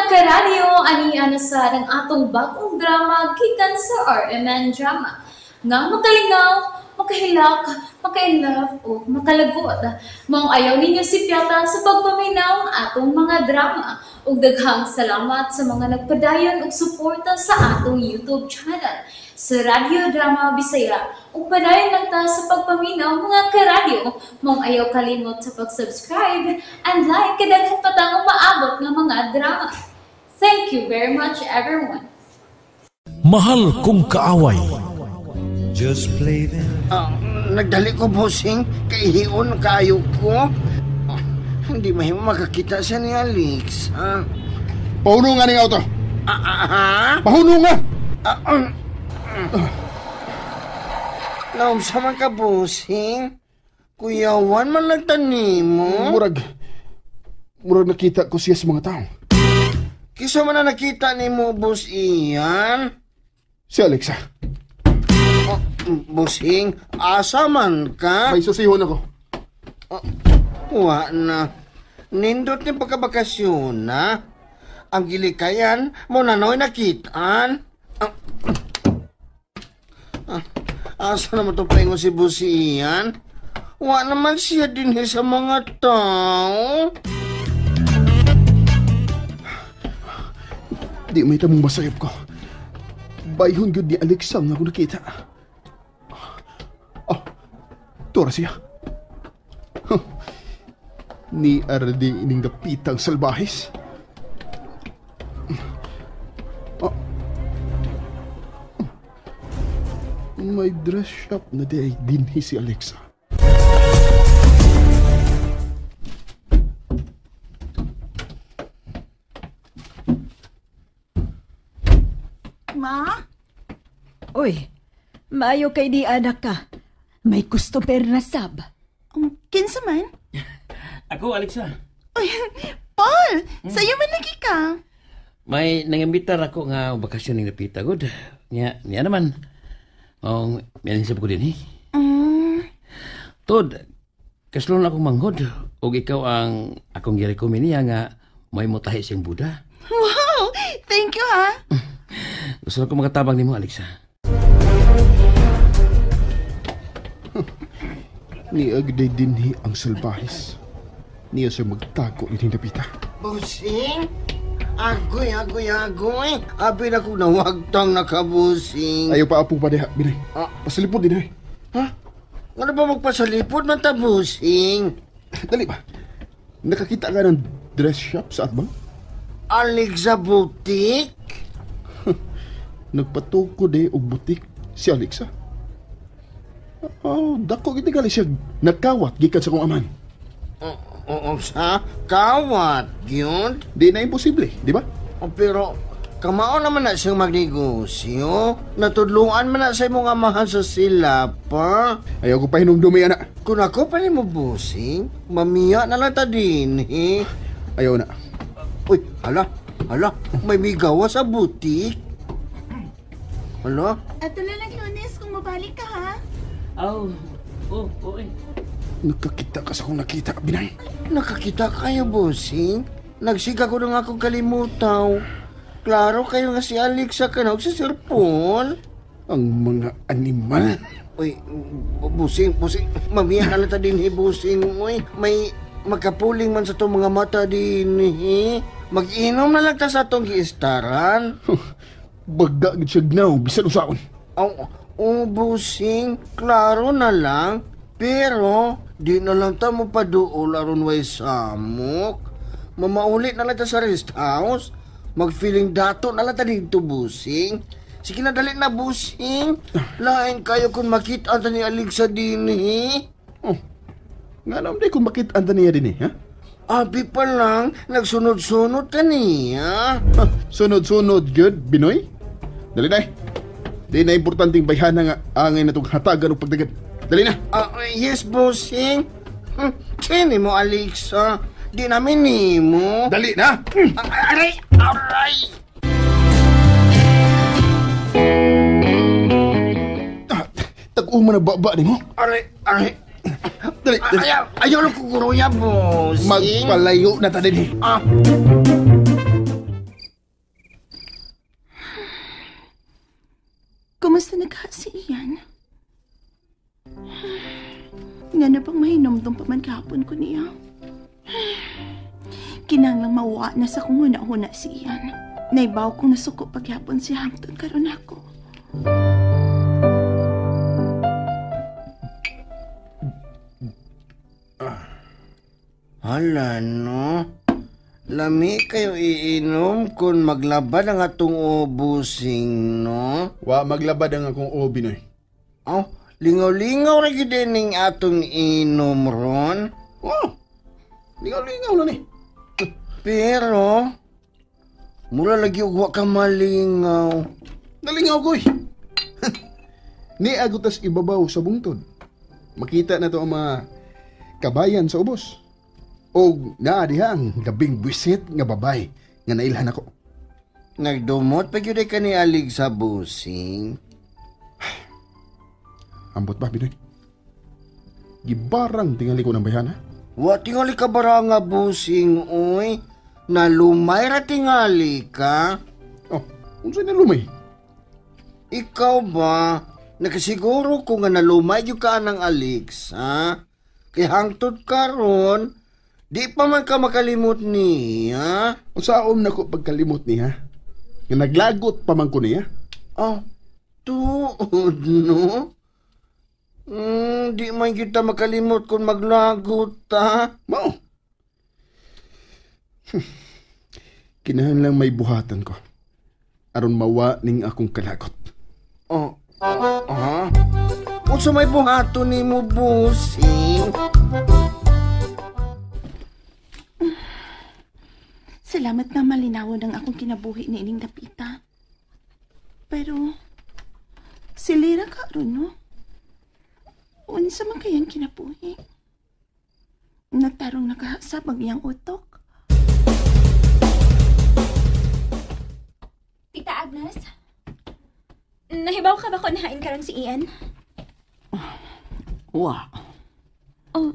karadyo, aniya na sa ng atong bagong drama gikan sa RMN Drama. Nga makalingaw, makahilak, makailove, o makalagod. Maong ayaw ninyo si Piata sa pagpaminaw ang atong mga drama. Ug daghang salamat sa mga nagpadayon ug suporta sa atong YouTube channel sa Radyo Drama Bisaya. Ug padayon lang ta sa pagpaminaw mga karadyo. Maong ayaw kalimot sa pag-subscribe and like kadaghan pa tang maabot nga mga drama. Thank you very much everyone. Mahal kong kaaway. Just play them. Nagdali ko, bossing. Kay hiyon kayo ko. Hindi mahimo makakita siya ni Alex. Pahunungan nga auto. Ha? Pahunungan! Naumsa man ka, bossing. Kuyawan man nagtanim mo. Murag nakita ko siya sa mga tao. Kisa man na nakita ni mo, boss Ian? Si Alexa. Bossing, asa man ka? May susihon ako. Wa na. Nindot ni pagkabakasyon na. Ang gilikayan mo na noy nakitaan. Asa naman ito paingo si Boss Ian? Wa naman siya din sa mga tao. Di may tamong masayap ko. Bayhon gud ni Alexa nga ako nakita. Tora siya. Ni ardi ining napitang salbahis. May dress shop na di ay dinhi si Alexa. Ma? Uy, maayo kay di anak ka. May customer na sab. Kinsa man? Ako, Alexa. Uy, Paul! Sa'yo man lagi ka. May nangambitar ako nga bakasyon ng napita. Good. Niya naman. Yan sa ko din, Tod, kaslon akong manghod. O ikaw ang akong girecommend niya nga may mutahi siyang Buddha. Wow! Thank you, ha? Gusto ko makatabang ni mo, Alexa. Ni agday dinhi ang salbahis. Niya siya magtago ining napita. Busing? Agoy. Abi na ko nawagtang nakabusing. Ayaw pa apo pa diha, Binay. Pasalipod din, ay. Ha? Ano ba magpasalipod man ta, busing? Dali ba? Nakakita ka ng dress shop sa atbang? Alexa Boutique? Nagpatukod og butik si Alexa. Dako gid gali siya nagkawat gikan sa kong aman. Sa kawat, yun? Di na imposible, di ba? Pero, kamao naman na siyang magnegosyo. Natudluan man na sa imong amahan sa sila pa. Ayaw ko pa hinumdumi, anak. Kung ako pa ni mo, busing, mamiya na lang ta din, Ayaw na. Uy, hala, may migawa sa butik. Hala? At tuloy lang, Lunes, kung mabalik ka, ha? Nakakita ka sa kong nakita, Binay. Nakakita kayo, busing? Nagsiga ko na nga akong kalimutaw. Klaro kayo nga si Alexa kanog sa Sir Paul. Ang mga animal. Uy, busing. Mamiya na lang ta din, busing. Uy, may magkapuling man sa itong mga mata din, Mag-inom na lang ta sa itong giistaran. Baga gid siya gnaw, bisan usaon. Busing, klaro na lang. Pero, di na lang ta mo paduol aron way samok. Mamaulit na lang ta sa rest house. Mag-feeling dato na lang ta dito, busing. Sige na, dali na, busing. Lain kayo kung makita ta ni Alexa din, Nga naman di kung makita niya din, ha? Abi pa lang, nagsunod-sunod ka niya. Sunod-sunod, good, Binoy? Dali na, Di na importanteng bayhana nga angay na itong hatagan o pagdagat. Dali na. Yes, bossing. Chini mo, Alexa. Di namin ni mo. Dali na. Aray! Tag-uma na baba ni mo. Aray! Dali. Ayaw lang kukuruya, bossing. Magpalayo na ta din. man kahapon ko niya. Kinanglang mawa na sa kung huna-huna si Ian. Naibaw kong nasuko paghapon si Hampton karon ako. Hala, no? Lami kayo iinom kung maglabad ang atong ubusing, no? Wa maglabad ang akong o, Binoy. Oh, lingaw-lingaw na gid ning atong inom ron. Oh, lingaw-lingaw lang eh. Pero, mula lagi ugwa ka malingaw. Nalingaw ko eh. Ni agutas ibabaw sa bungtod. Makita na to ang mga kabayan sa ubos. O naadihang gabing buwisit nga babay nga nailhan ako. Nagdumot pa gyud ka ni alig sa busing. Ambot ba, Binoy? Gibarang tingali ko ng bayana. Wa tingali ka bara nga busing, uy. Nalumay ra tingali ka. Oh, unsa na lumay? Ikaw ba? Nakasiguro ko nga nalumay yung ka ng Alex, ha? Kay hangtod karon, di pa man ka makalimot niya. Usaom na ko pagkalimot niya. Nga naglagot pa man ko niya. Oh, tuod, no? Di man kita makalimot kung maglagot, ha? Mao. Kinahanglan may buhatan ko. Aron mawa ning akong kalagot. Oh, ha? Unsa may buhato ni mo, busing? Salamat na malinawon ang akong kinabuhi ni ining dapita. Pero, silira ka ron, no? Unsa man kayang kinabuhi? Natarong nakahasab ang iyang utok. Tita Agnes? Nahibaw ka ba kung nahain ka rin si Ian? Wa. Oh.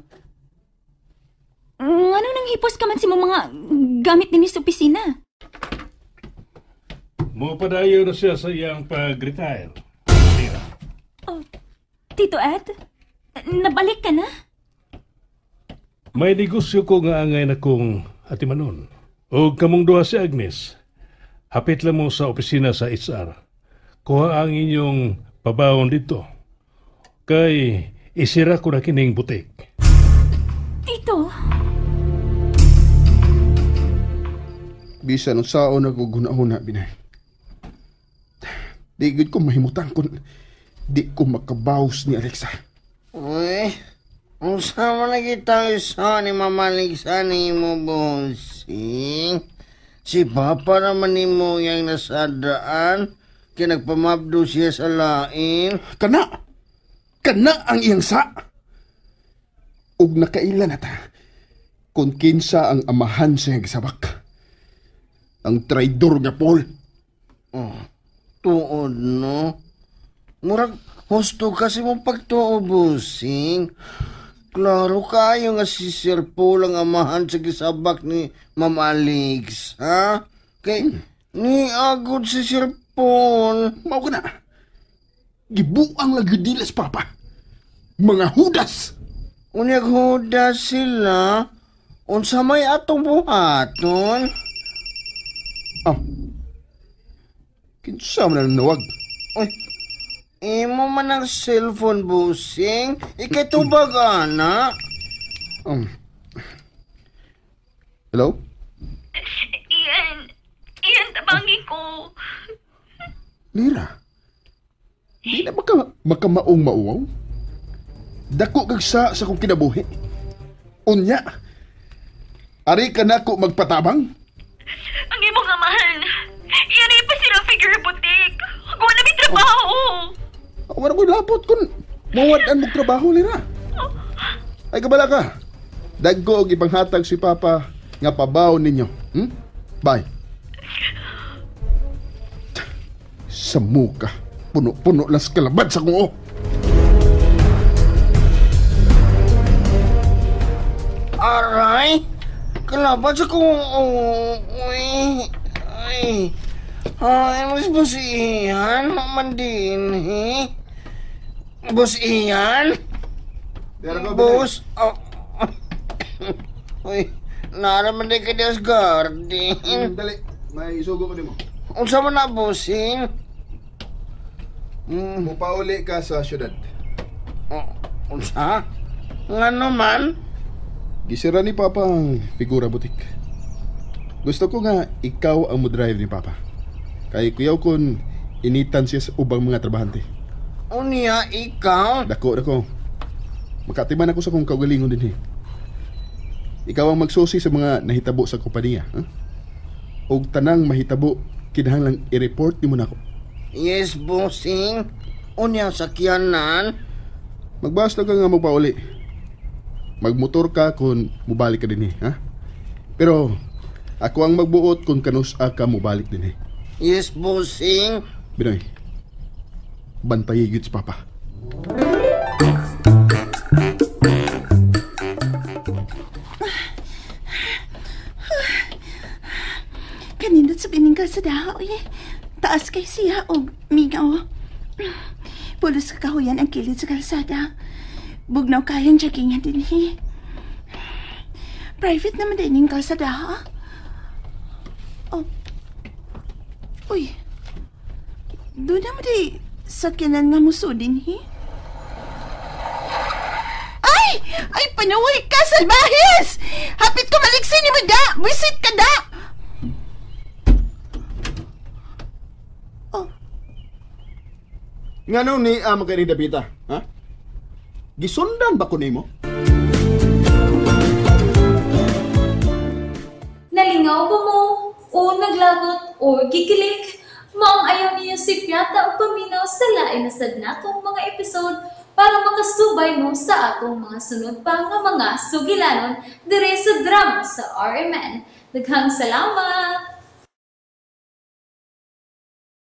Ano nang hipos ka man si mga gamit din sa opisina? Mupadayo na siya sa iyang pag-retire. Oh, Tito Ed? Nabalik ka na? May negosyo ko nga angay na kong atimanon. O kamong duha si Agnes. Hapit lang mo sa opisina sa HR. Kuha ang inyong pabawon dito. Kay isira ko na kining butik. Tito? Bisan unsaon ako guna-una, Binay. Di gud ko mahimutan kung di ko makabaws ni Alexa. Uy, unsa man na kita isa ni mamaligsan ni mo, busing? Si Papa naman ni mo yung nasadaan, kaya nagpamabdo siya sa lain. Kana ang iyang sa. Ug nakailan na ta, kung kinsa ang amahan sa gisabak. Ang traidor nga Paul. Oh, tuod, no? Murag husto kasi mong pagtuo, busing. Klaro kayo nga si Sir Paul ang amahan sa gisabak ni Ma'am Alex, ha? Kay ni agod si Sir Paul. Mao ka na. Gibuang lagi dilas, Papa. Mga hudas. Unyag hudas sila. Unsa may atong buhaton? Ah. Kinsa man ang nawag? Uy, imo man ang cellphone, busing. Ikay tubag, ana. Hello? Ian, tabangin ko. Lira, di na makamaong mauwaw? Dako kag sa kong kinabuhi. Unya, ari ka na ko magpatabang? Ang imong amahan. Iyan ay pa sila figure butik. Gawa na may trabaho. Wala ko lapot kung mawadan mo trabaho, Lira. Ay, kabala ka. Dagko og ipanghatag si Papa nga pabaw ninyo. Bye. Sa muka, puno-puno lang sa kalabad sa kong Aray, kalabad sa kong mas Boss Ian, man din, Boss Ian? Boss, Uy, naraman din ka Diyos garden. Dali, may isugo ko din mo. Unsa man na, bossing? Mupauli ka sa syudad. Unsa? Nga naman? Gisira ni Papa ang figura butik. Gusto ko nga ikaw ang mo-drive ni Papa. Kay kuyaw kon initan siya sa ubang mga trabahante. Unya, ikaw? Dako. Makatiman ako sa kong kaugalingon din eh. Ikaw ang magsusi sa mga nahitabo sa kompanya. Huh? O tanang mahitabo, kinahanglang i-report ni mo na ako. Yes, bossing. Unya, sakyanan? Magbasta ka nga magpauli. Magmotor ka kung mubalik ka din eh. Ha? Pero ako ang magbuot kung kanusa ka mubalik din eh. Yes, bossing. Binoy, bantayi yun si Papa. Kanindot sa biningkal sa dahaw eh. Taas kay siya o mingaw. Pulos ka kahuyan ang kilid sa kalsada. Bugnaw kayang jaggingan din eh. Private naman din yung kalsada ha? Oh. Uy. Doon naman di sakyanan nga muso din eh. Ay, panuwi ka, salbahis! Hapit ko maliksin ni mo da! Visit ka da! Oh. Nga nung ni magaling Dapita, ha? Gisundan ba ko nimo? Nalingaw ba mo? O naglagot? O gikilik? Maong ayaw niyo si Piata o paminaw sa lain na sadnatong mga episode para makasubay mo sa atong mga sunod pa nga mga sugilanon dire sa drama sa RMN. Daghang salamat!